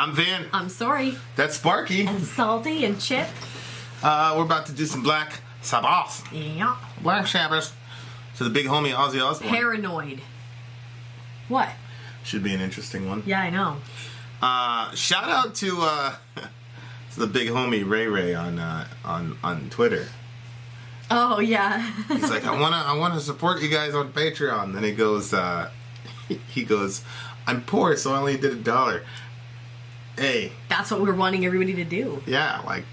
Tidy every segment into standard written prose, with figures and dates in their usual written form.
I'm Vin. I'm Sori. That's Sparky. And Salty and Chip. We're about to do some Black Sabbath. Yeah. Black Sabbath. To the big homie Ozzy Osbourne. Paranoid. What? Should be an interesting one. Yeah, I know. Shout out to the big homie Ray Ray on Twitter. Oh yeah. He's like, I wanna support you guys on Patreon. Then he goes, I'm poor, so I only did $1. Hey. That's what we're wanting everybody to do. Yeah, like,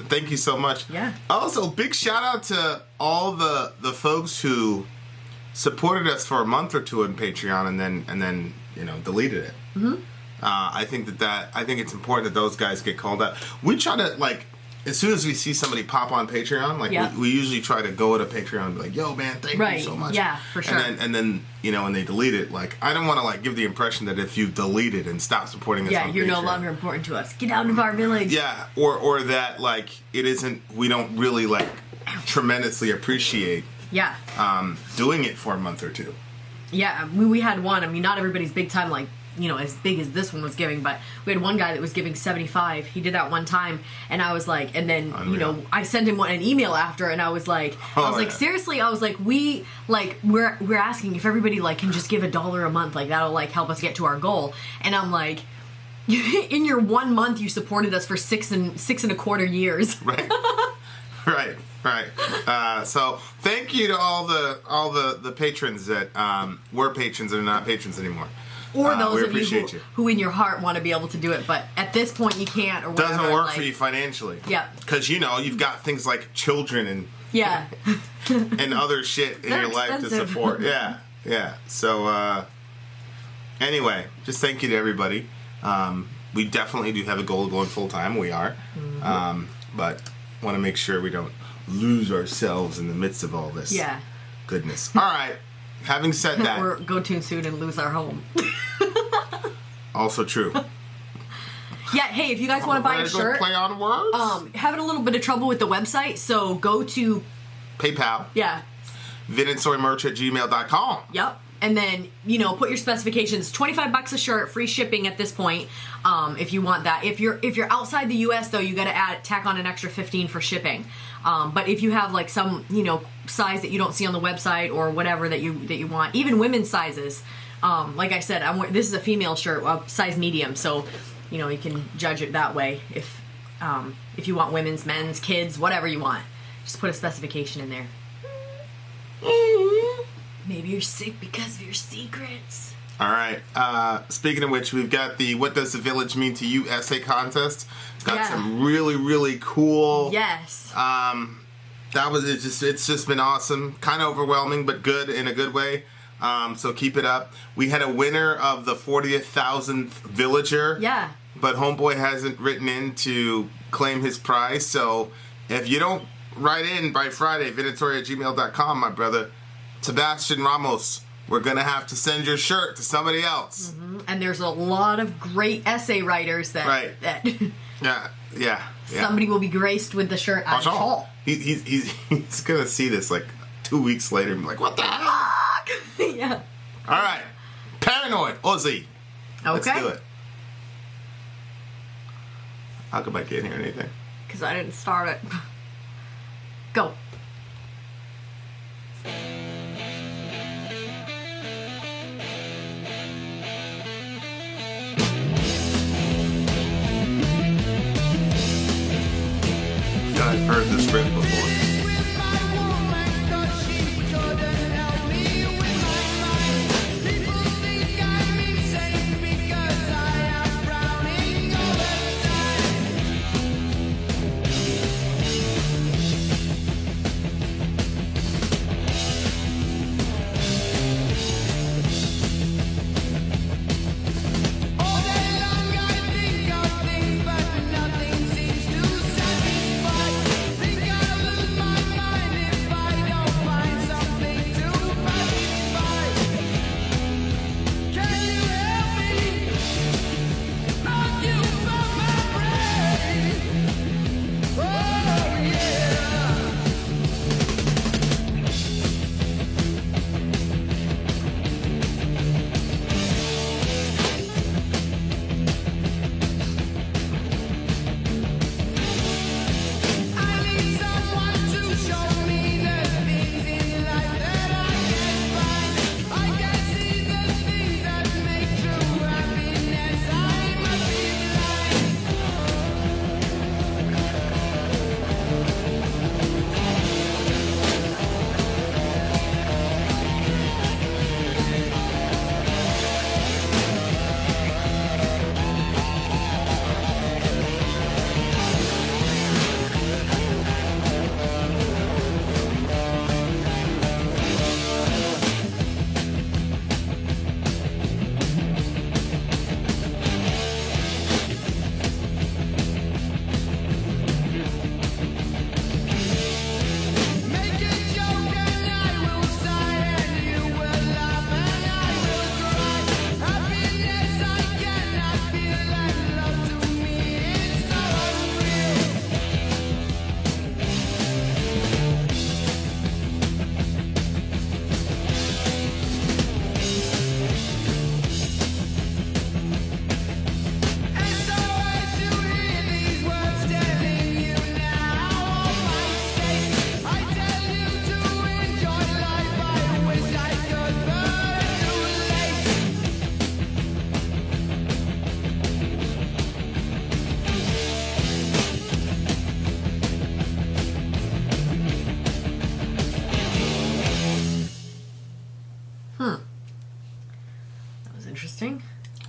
thank you so much. Yeah. Also, big shout out to all the folks who supported us for a month or two on Patreon and then deleted it. Mm-hmm. I think it's important that those guys get called out. We try to, like, as soon as we see somebody pop on Patreon, like, we usually try to go to Patreon and be like, yo, man, thank you so much. Yeah, for sure. And then when they delete it, like, I don't want to, like, give the impression that if you delete it and stop supporting us on Patreon, you're no longer important to us. Get out of our village. Yeah, or that, like, we don't really, like, tremendously appreciate doing it for a month or two. Yeah, we had one. I mean, not everybody's big time, like, as big as this one was giving, but we had one guy that was giving 75. He did that one time, and I was like, and then Unreal. I sent him an email after, and I was like, seriously, I was like, we're asking if everybody like can just give $1 a month, like that'll like help us get to our goal. And I'm like, in your 1 month, you supported us for six and a quarter years. Right. Right. So thank you to all the patrons that were patrons and are not patrons anymore. Or those of you who in your heart want to be able to do it, but at this point you can't or whatever. Doesn't work for you financially. Yeah. Because, you've got things like children and and other shit in your life to support. Yeah. So, anyway, just thank you to everybody. We definitely do have a goal of going full-time. We are. Mm-hmm. But want to make sure we don't lose ourselves in the midst of all this goodness. All right. Having said that, or go too soon and lose our home. Also true. Yeah, hey, if you guys want to buy a shirt, play on words. Having a little bit of trouble with the website, so go to PayPal. Yeah. VinandSoriMerch@gmail.com. Yep. And then, put your specifications. $25 a shirt, free shipping at this point, if you want that. If you're outside the US though, you gotta tack on an extra $15 for shipping. But if you have like some, size that you don't see on the website or whatever that you want, even women's sizes, like I said, this is a female shirt, size medium, so you can judge it that way. If you want women's, men's, kids, whatever you want, just put a specification in there. Maybe you're sick because of your secrets. All right. Speaking of which, we've got the "What Does the Village Mean to You" essay contest. Got some really, really cool. Yes. It's just been awesome. Kind of overwhelming, but good in a good way. So keep it up. We had a winner of the 40,000th villager. Yeah. But homeboy hasn't written in to claim his prize. So if you don't write in by Friday, VinandSori@gmail.com, my brother, Sebastian Ramos, we're going to have to send your shirt to somebody else. Mm-hmm. And there's a lot of great essay writers that Yeah. Somebody will be graced with the shirt at all. He's going to see this like 2 weeks later and be like, what the heck? Yeah. All right. Paranoid, Ozzy. Okay. Let's do it. How come I can't hear anything? Because I didn't start it. Go. I've heard this riff before.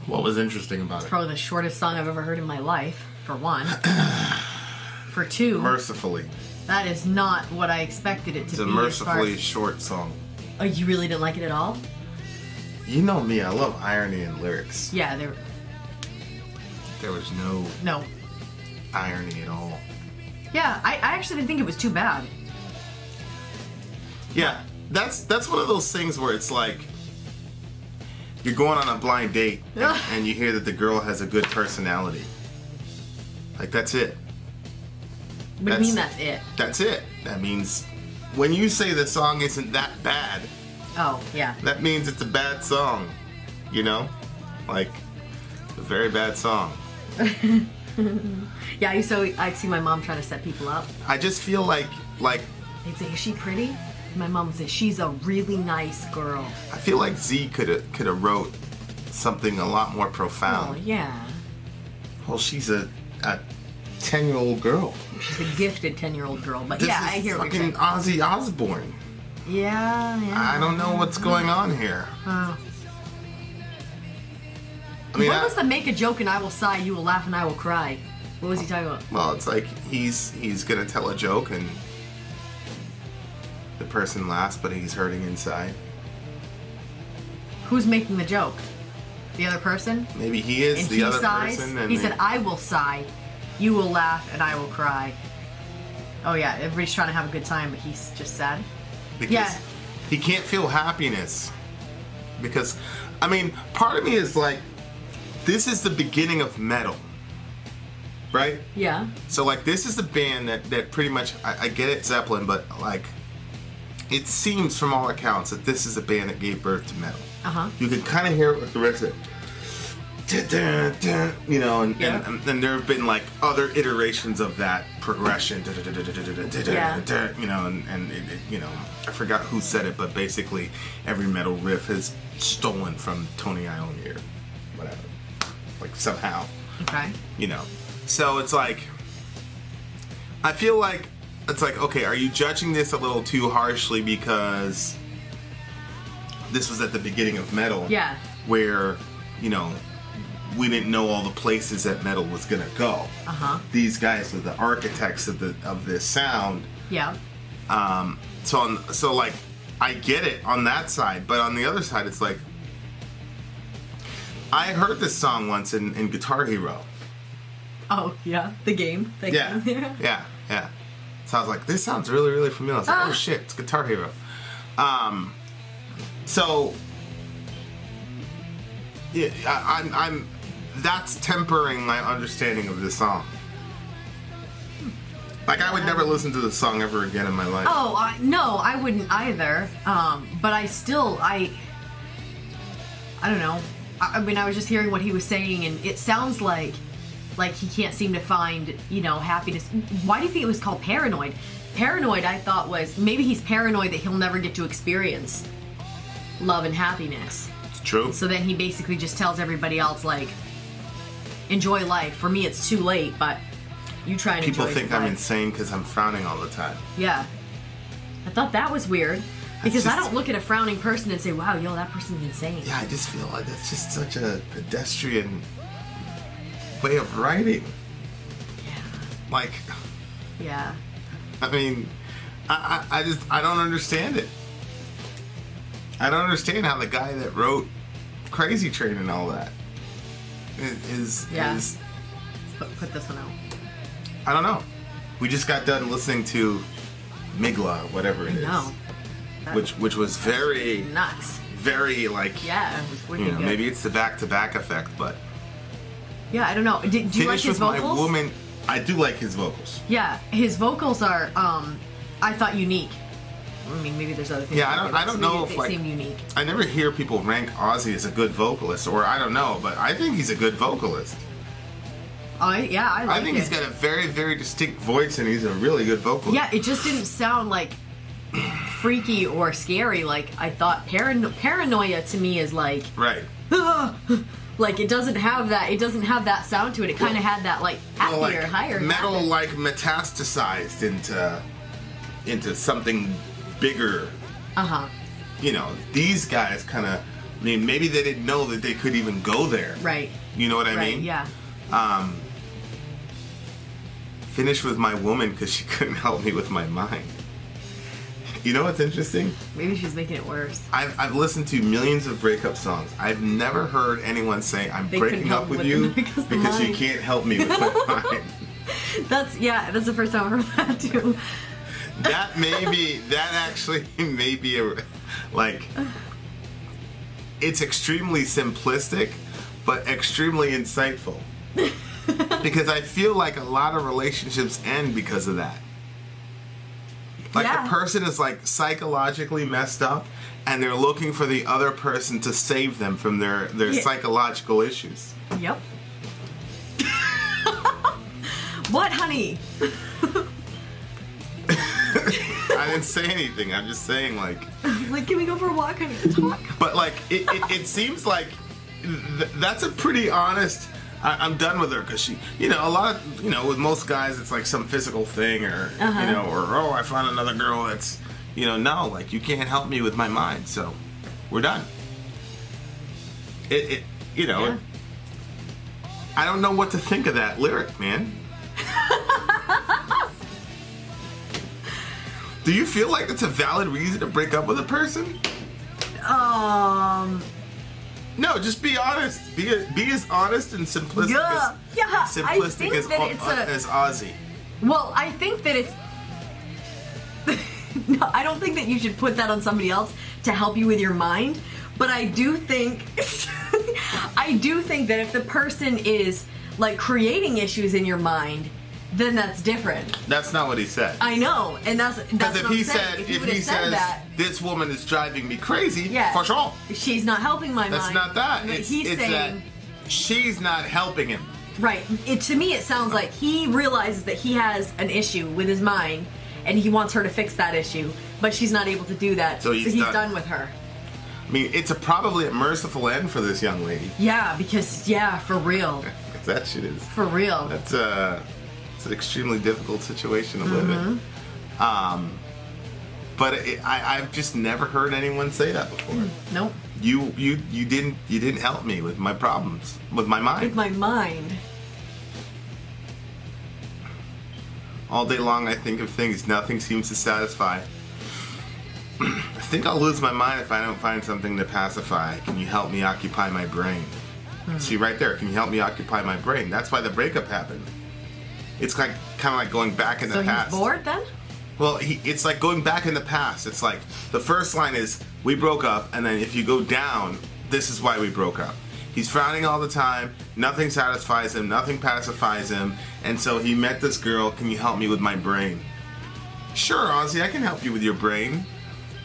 What was interesting about it? Probably the shortest song I've ever heard in my life, for one. For two... Mercifully. That is not what I expected it to be. It's a mercifully short song. Oh, you really didn't like it at all? You know me, I love irony in lyrics. Yeah, there was no irony at all. Yeah, I actually didn't think it was too bad. Yeah, that's one of those things where it's like you're going on a blind date and you hear that the girl has a good personality. Like, that's it. What do you mean that's it? That's it. That means when you say the song isn't that bad, oh, yeah. that means it's a bad song. You know? Like, a very bad song. Yeah, I see my mom trying to set people up. I just feel like they'd say, is she pretty? My mom would say, she's a really nice girl. I feel like Z could have wrote something a lot more profound. Oh, yeah. Well, she's a 10-year-old girl. She's a gifted 10-year-old girl, but yeah, I hear what you're saying. Fucking Ozzy Osbourne. Yeah. I don't know what's going on here. Oh. I mean, what was the make a joke and I will sigh, you will laugh and I will cry? What was he talking about? Well, it's like he's gonna tell a joke and the person laughs, but he's hurting inside. Who's making the joke? The other person? Maybe he is the other person. And he said, I will sigh, you will laugh, and I will cry. Oh yeah, everybody's trying to have a good time, but he's just sad. Because he can't feel happiness. Because, I mean, part of me is like, this is the beginning of metal. Right? Yeah. So, like, this is the band that pretty much, I get it, Zeppelin, but, like, it seems from all accounts that this is a band that gave birth to metal. Uh-huh. You can kind of hear it with the rest of it. You know, and there have been, like, other iterations of that progression. Yeah. You know, and it, you know, I forgot who said it, but basically every metal riff is stolen from Tony Iommi or whatever. Like, somehow. Okay. You know. So it's like, I feel like, it's like, okay, are you judging this a little too harshly because this was at the beginning of metal? Yeah. Where, you know, we didn't know all the places that metal was gonna go. Uh-huh. These guys are the architects of this sound. Yeah. So like, I get it on that side, but on the other side, it's like, I heard this song once in Guitar Hero. Oh, yeah, the game. Yeah. So I was like, this sounds really, really familiar. I was like, oh shit, it's Guitar Hero. So, yeah, I'm that's tempering my understanding of this song. Like, I would never listen to this song ever again in my life. Oh, no, I wouldn't either. But I don't know. I mean, I was just hearing what he was saying, and it sounds like he can't seem to find, you know, happiness. Why do you think it was called Paranoid? Paranoid, I thought, was maybe he's paranoid that he'll never get to experience love and happiness. It's true. So then he basically just tells everybody else, like, enjoy life. For me, it's too late, but you try and enjoy life. People think I'm insane because I'm frowning all the time. Yeah. I thought that was weird. Because I don't look at a frowning person and say, wow, yo, that person's insane. Yeah, I just feel like that's just such a pedestrian way of writing. Yeah. Like, yeah. I mean, I don't understand it. I don't understand how the guy that wrote Crazy Train and all that is Put this one out. I don't know. We just got done listening to Migla, whatever it is. No. Which was very nuts. Very, like, yeah, it was wicked good. Maybe it's the back-to-back effect, but yeah, I don't know. Do you like his vocals? My woman, I do like his vocals. Yeah, his vocals are I thought unique. I mean, maybe there's other things. Yeah, I don't know if, they like, seem unique. I never hear people rank Ozzy as a good vocalist, or I don't know, but I think he's a good vocalist. I like I think he's got a very, very distinct voice, and he's a really good vocalist. Yeah, it just didn't sound like freaky or scary. Like, I thought paranoia to me is like, right. Like, it doesn't have that sound to it. It kind of had that, like, happier, higher metal, like, metastasized into something bigger. Uh-huh. You know, these guys kind of I mean, maybe they didn't know that they could even go there. Right. You know what I right, mean? Yeah. Finish with my woman because she couldn't help me with my mind. You know what's interesting? Maybe she's making it worse. I've listened to millions of breakup songs. I've never heard anyone say, I'm breaking up with you because you can't help me with my mind. That's the first time I've heard that too. That actually may be it's extremely simplistic, but extremely insightful. Because I feel like a lot of relationships end because of that. Like the person is like psychologically messed up and they're looking for the other person to save them from their psychological issues. Yep. What, honey? I didn't say anything. I'm just saying like, can we go for a walk, honey? Talk. But like it seems like that's a pretty honest. I'm done with her because she, a lot of, with most guys it's like some physical thing or, or I found another girl that's, no, like you can't help me with my mind, so we're done. I don't know what to think of that lyric, man. Do you feel like it's a valid reason to break up with a person? No, just be honest. Be as honest and simplistic as Ozzy. Well, I think that it's... No, I don't think that you should put that on somebody else to help you with your mind. But I do think... I do think that if the person is, like, creating issues in your mind, then that's different. That's not what he said. I know, and that's because if he said that, this woman is driving me crazy, for sure. She's not helping my mind. That's not that. It's saying that she's not helping him. Right. To me, it sounds like he realizes that he has an issue with his mind, and he wants her to fix that issue, but she's not able to do that. So he's done with her. I mean, it's probably a merciful end for this young lady. Yeah, because for real. That shit is for real. That's it's an extremely difficult situation to live in. But I've just never heard anyone say that before. Nope. You didn't help me with my problems, with my mind. With my mind. All day long I think of things nothing seems to satisfy. I think I'll lose my mind if I don't find something to pacify. Can you help me occupy my brain? See right there, can you help me occupy my brain? That's why the breakup happened. It's like kind of like going back in the past. So he's bored then? Well, it's like going back in the past. It's like the first line is, we broke up, and then if you go down, this is why we broke up. He's frowning all the time, nothing satisfies him, nothing pacifies him, and so he met this girl, can you help me with my brain? Sure, Ozzy, I can help you with your brain,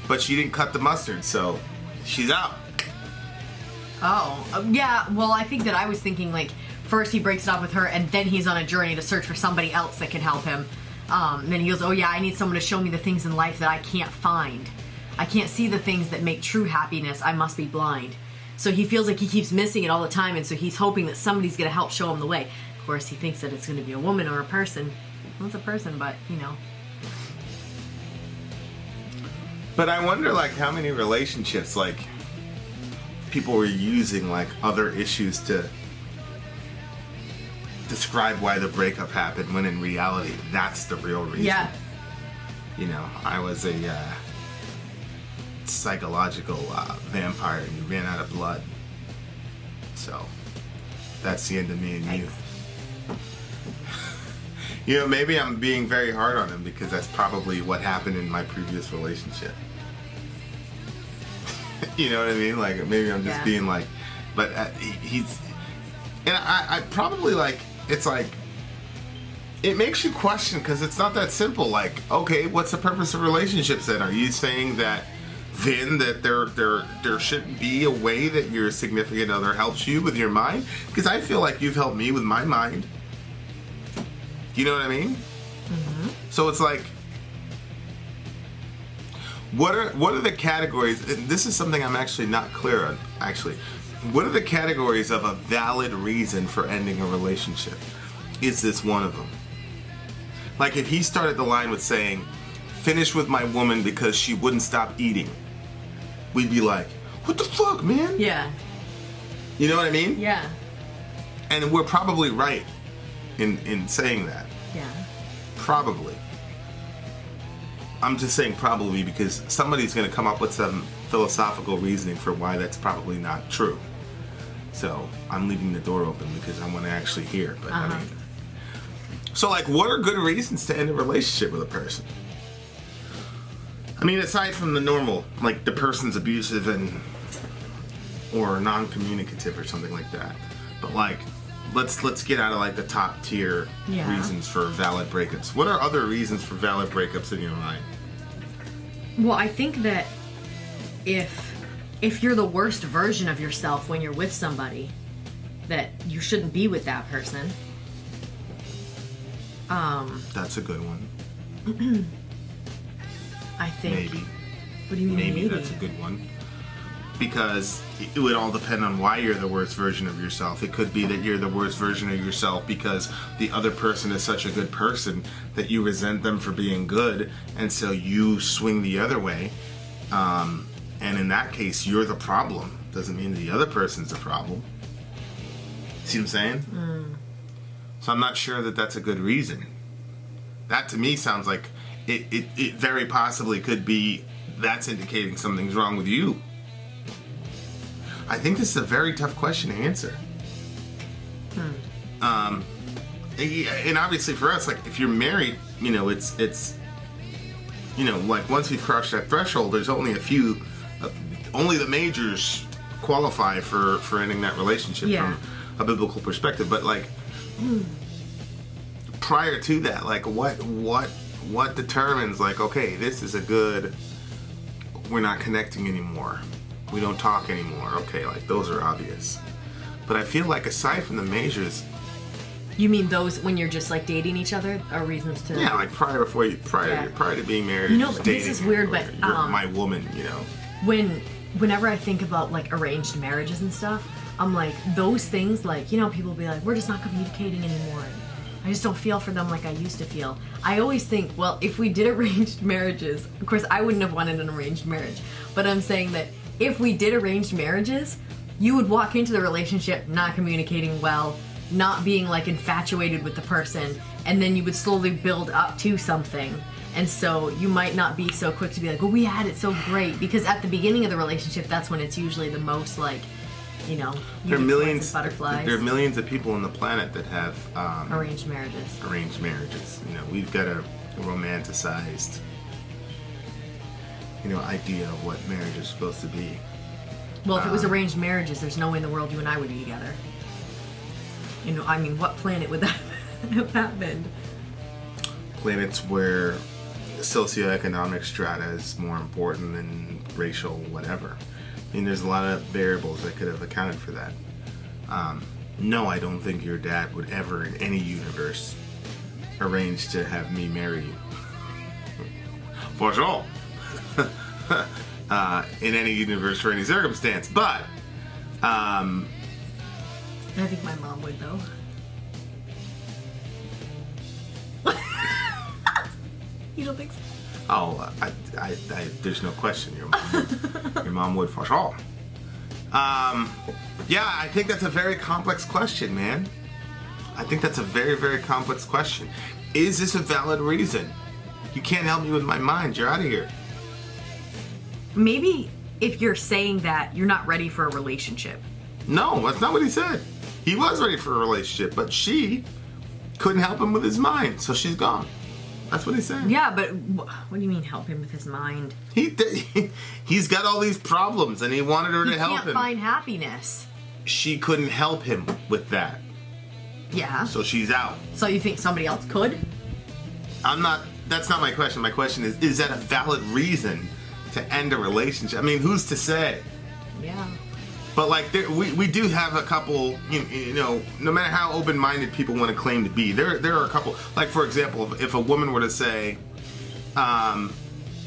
but she didn't cut the mustard, so she's out. Oh, yeah, well, I think that I was thinking, like, first he breaks it off with her, and then he's on a journey to search for somebody else that can help him. Then he goes, oh yeah, I need someone to show me the things in life that I can't find. I can't see the things that make true happiness. I must be blind. So he feels like he keeps missing it all the time, and so he's hoping that somebody's going to help show him the way. Of course, he thinks that it's going to be a woman or a person. Well, it's a person, but, But I wonder, like, how many relationships, like, people were using, like, other issues to describe why the breakup happened, when in reality, that's the real reason. Yeah. I was a psychological vampire and you ran out of blood. So, that's the end of me and you. Maybe I'm being very hard on him because that's probably what happened in my previous relationship. You know what I mean? Like, maybe I'm just being like, but he's, and I probably like, it's like, it makes you question because it's not that simple. Like, okay, what's the purpose of relationships then? Are you saying that, Vin, that there shouldn't be a way that your significant other helps you with your mind? Because I feel like you've helped me with my mind. You know what I mean? Mm-hmm. So it's like, what are the categories? And this is something I'm actually not clear on. Actually, what are the categories of a valid reason for ending a relationship? Is this one of them? Like if he started the line with saying, "Finish with my woman because she wouldn't stop eating," we'd be like, what the fuck, man? Yeah. You know what I mean? Yeah. And we're probably right in saying that. Yeah. Probably. I'm just saying probably because somebody's going to come up with some philosophical reasoning for why that's probably not true. So I'm leaving the door open because I want to actually hear. But I mean, so like, what are good reasons to end a relationship with a person? I mean, aside from the normal, like the person's abusive or non-communicative or something like that. But like, let's get out of like the top tier reasons for valid breakups. What are other reasons for valid breakups in your mind? Well, I think that if you're the worst version of yourself when you're with somebody, that you shouldn't be with that person. That's a good one. I think. Maybe. What do you mean? Maybe that's a good one. Because it would all depend on why you're the worst version of yourself. It could be that you're the worst version of yourself because the other person is such a good person that you resent them for being good, and so you swing the other way. And in that case, you're the problem. Doesn't mean the other person's the problem. See what I'm saying? So I'm not sure that that's a good reason. That to me sounds like it very possibly could be that's indicating something's wrong with you. I think this is a very tough question to answer. And obviously for us, like if you're married, you know, it's you know, like once we've crossed that threshold, there's only a few, only the majors qualify for ending that relationship from a biblical perspective. But like prior to that, like what determines like, okay, this is a good, we're not connecting anymore. We don't talk anymore. Okay, like those are obvious. But I feel like aside from the majors, you mean those when you're just like dating each other are reasons to? Yeah, like prior to being married. You know, just this is weird, but you're my woman, you know. Whenever I think about like arranged marriages and stuff, I'm like those things. Like, you know, people be like, we're just not communicating anymore. I just don't feel for them like I used to feel. I always think, well, if we did arranged marriages, of course I wouldn't have wanted an arranged marriage, but I'm saying that if we did arranged marriages, you would walk into the relationship not communicating well, not being like infatuated with the person, and then you would slowly build up to something. And so you might not be so quick to be like, well, we had it so great, because at the beginning of the relationship, that's when it's usually the most like, you know, there are millions of butterflies. There are millions of people on the planet that have arranged marriages. Arranged marriages. You know, we've got a romanticized, you know, idea of what marriage is supposed to be. Well, if it was arranged marriages, there's no way in the world you and I would be together. You know, I mean, what planet would that have happened? Planets where socioeconomic strata is more important than racial whatever. I mean, there's a lot of variables that could have accounted for that. No, I don't think your dad would ever, in any universe, arrange to have me marry you. For sure. In any universe, for any circumstance. But, I think my mom would, though. You don't think so? Oh, I there's no question your mom would for sure. Yeah, I think that's a very complex question, man. I think that's a very, very complex question. Is this a valid reason? You can't help me with my mind. You're out of here. Maybe if you're saying that you're not ready for a relationship. No, that's not what he said. He was ready for a relationship, but she couldn't help him with his mind, so she's gone. That's what he's saying. Yeah, but what do you mean help him with his mind? He's got all these problems, and he wanted her to help him. He can't find happiness. She couldn't help him with that. Yeah. So she's out. So you think somebody else could? That's not my question. My question is that a valid reason to end a relationship? I mean, who's to say? Yeah. But like, we do have a couple, you know, no matter how open-minded people want to claim to be, there are a couple, like for example, if a woman were to say,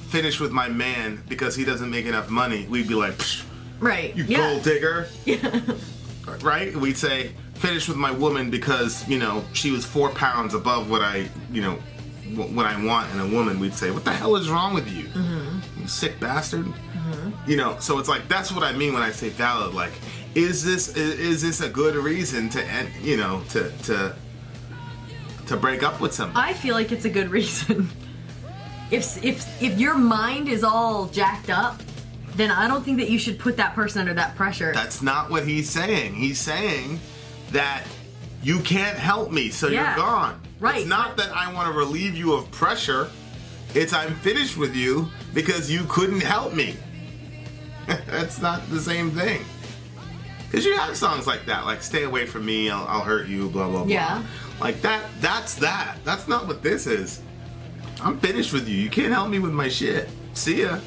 finish with my man because he doesn't make enough money, we'd be like, psh, right, you gold digger. Yeah. Right? We'd say, finish with my woman because, you know, she was 4 pounds above what I want in a woman. We'd say, what the hell is wrong with you? Mm-hmm. You sick bastard. Mm-hmm. so it's like, that's what I mean when I say valid. Like, is this a good reason to end, to break up with somebody? I feel like it's a good reason. If your mind is all jacked up, then I don't think that you should put that person under that pressure. That's not what he's saying. He's saying that you can't help me, so you're gone. Right. It's not that I want to relieve you of pressure. It's I'm finished with you because you couldn't help me. That's not the same thing. Because you have songs like that, like "Stay Away From Me," I'll hurt you, blah blah blah. Yeah. Like that's that. That's not what this is. I'm finished with you. You can't help me with my shit. See ya.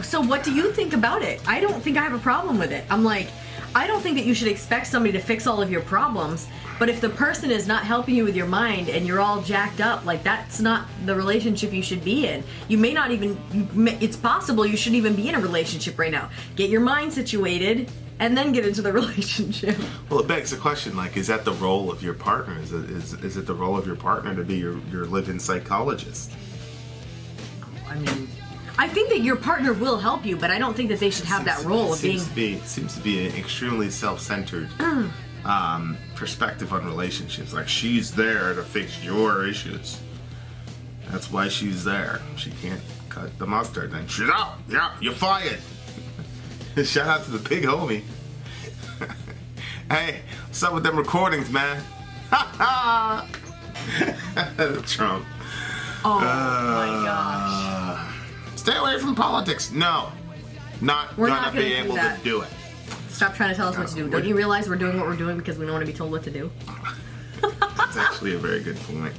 So what do you think about it? I don't think I have a problem with it. I'm like, I don't think that you should expect somebody to fix all of your problems, but if the person is not helping you with your mind and you're all jacked up, like, that's not the relationship you should be in. You may not even, it's possible you shouldn't even be in a relationship right now. Get your mind situated and then get into the relationship. Well, it begs the question, like, is that the role of your partner? Is it the role of your partner to be your live-in psychologist? I mean, I think that your partner will help you, but I don't think that they should have that role of being... Seems to be an extremely self-centered perspective on relationships. Like, she's there to fix your issues. That's why she's there. She can't cut the mustard. Then she's out. Yeah, you're fired. Shout out to the big homie. Hey, what's up with them recordings, man? Trump. Oh my gosh. Stay away from politics. No. We're not gonna be able to do it. Stop trying to tell us what to do. Don't you realize we're doing what we're doing because we don't want to be told what to do? That's actually a very good point.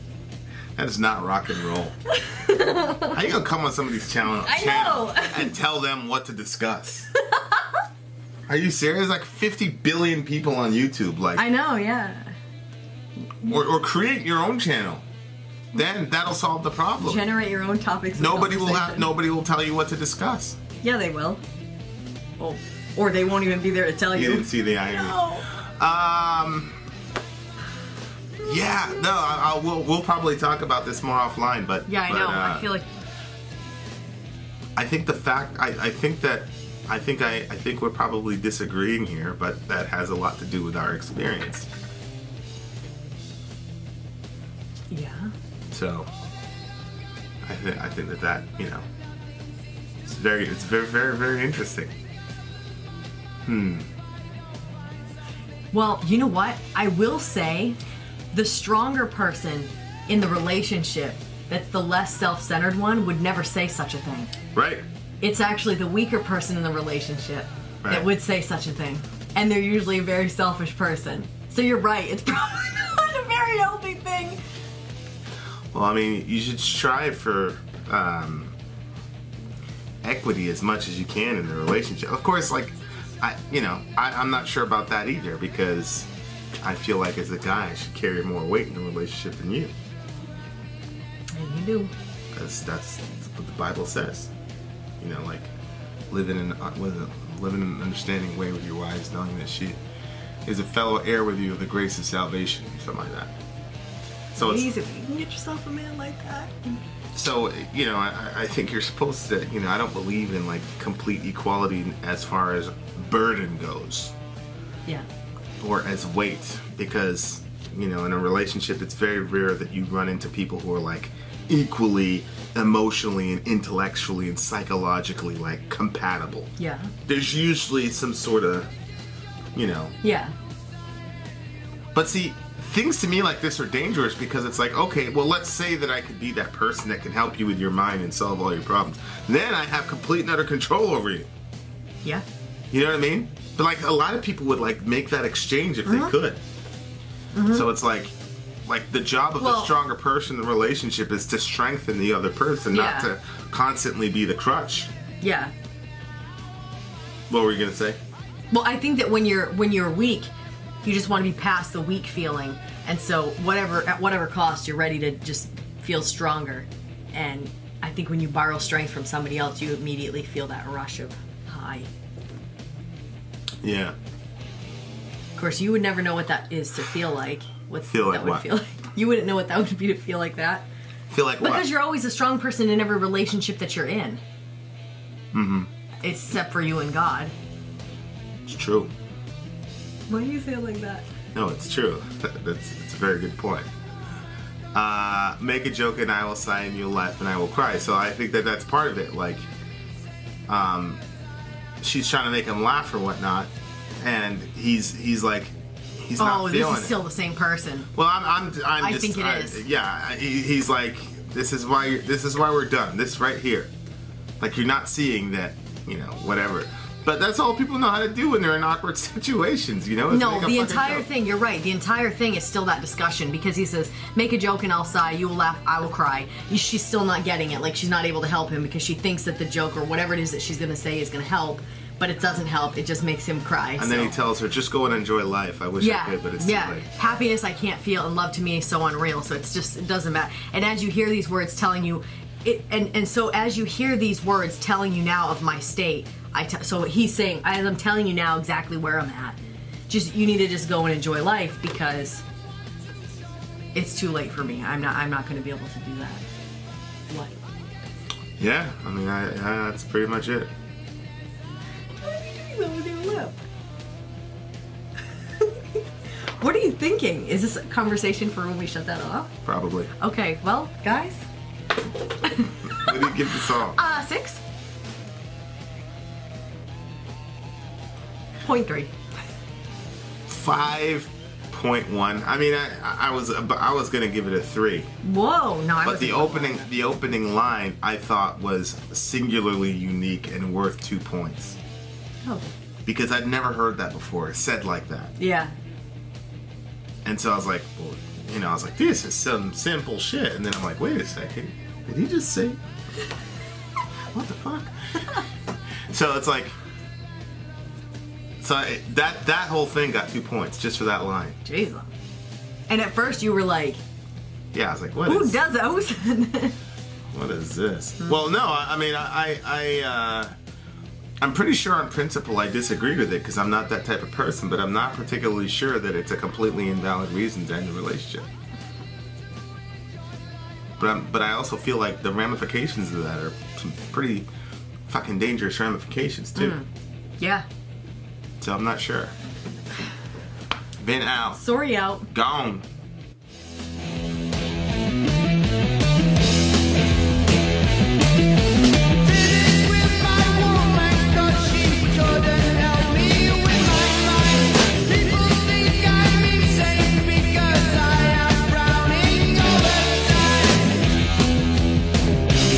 That is not rock and roll. How you gonna come on some of these channels and tell them what to discuss? Are you serious? Like 50 billion people on YouTube. Like, I know, yeah. Or create your own channel. Then that'll solve the problem. Generate your own topics. Nobody will tell you what to discuss. Yeah, they will. Oh, or they won't even be there to tell you. You didn't see the irony. No. Yeah, no, we'll probably talk about this more offline, but yeah, I know. I feel like I think we're probably disagreeing here, but that has a lot to do with our experience. Yeah. So I think that it's very very very interesting. Well, you know what? I will say the stronger person in the relationship, that's the less self-centered one, would never say such a thing. Right. It's actually the weaker person in the relationship that would say such a thing. And they're usually a very selfish person. So you're right. It's probably not a very healthy thing. Well, I mean, you should strive for equity as much as you can in the relationship. Of course, like, I'm not sure about that either, because I feel like as a guy I should carry more weight in the relationship than you. And you do. That's what the Bible says. Like, live in an understanding way with your wives, knowing that she is a fellow heir with you of the grace of salvation, something like that. So please, if you can get yourself a man like that. So, I think you're supposed to, I don't believe in, like, complete equality as far as burden goes. Yeah. Or as weight, because, in a relationship, it's very rare that you run into people who are, like, equally emotionally and intellectually and psychologically, like, compatible. Yeah. There's usually some sort of, Yeah. But see, things to me like this are dangerous, because it's like, okay, well, let's say that I could be that person that can help you with your mind and solve all your problems. Then I have complete and utter control over you. Yeah. You know what I mean? But, like, a lot of people would, like, make that exchange if they could. So it's like the job of the stronger person in the relationship is to strengthen the other person, not to constantly be the crutch. Yeah. What were you gonna say? Well, I think that when you're weak, you just want to be past the weak feeling, and so at whatever cost, you're ready to just feel stronger. And I think when you borrow strength from somebody else, you immediately feel that rush of high. Yeah. Of course, you would never know what that is to feel like. Feel like what? You wouldn't know what that would be to feel like that. Feel like what? Because you're always a strong person in every relationship that you're in. Mm-hmm. Except for you and God. It's true. Why do you say it like that? No, it's true. It's a very good point. Make a joke and I will sigh and you'll laugh and I will cry. So I think that's part of it. Like, she's trying to make him laugh or whatnot, and he's like, he's not feeling it. Oh, this is still the same person. Well, I think it is. Yeah, he's like, this is why we're done. This right here. Like, you're not seeing that, whatever. But that's all people know how to do when they're in awkward situations, No, the entire thing, you're right. The entire thing is still that discussion, because he says, make a joke and I'll sigh, you will laugh, I will cry. She's still not getting it. Like, she's not able to help him because she thinks that the joke or whatever it is that she's going to say is going to help, but it doesn't help. It just makes him cry. And then he tells her, just go and enjoy life. I wish I could, but it's too late. Happiness I can't feel, and love to me is so unreal. So it doesn't matter. And as you hear these words telling you, so as you hear these words telling you now of my state, so he's saying, as I'm telling you now exactly where I'm at, you need to just go and enjoy life, because it's too late for me. I'm not going to be able to do that. What? Yeah, I mean, that's pretty much it. What are you doing with your lip? What are you thinking? Is this a conversation for when we shut that off? Probably. Okay, well, guys. What do you give the song? 6. 0.3. 5.1. I mean, I was gonna give it a 3. Whoa, no! But the opening line I thought was singularly unique and worth 2 points. Oh. Because I'd never heard that before, said like that. Yeah. And so I was like, well, I was like, this is some simple shit. And then I'm like, wait a second, did he just say? What the fuck? So it's like. So that whole thing got 2 points just for that line. Jesus. And at first you were like... Yeah, I was like, who does those? What is this? Well, no, I mean, I'm pretty sure on principle I disagree with it, because I'm not that type of person, but I'm not particularly sure that it's a completely invalid reason to end the relationship. But I also feel like the ramifications of that are some pretty fucking dangerous ramifications, too. Yeah. So I'm not sure. Vin out. Sori out. Gone.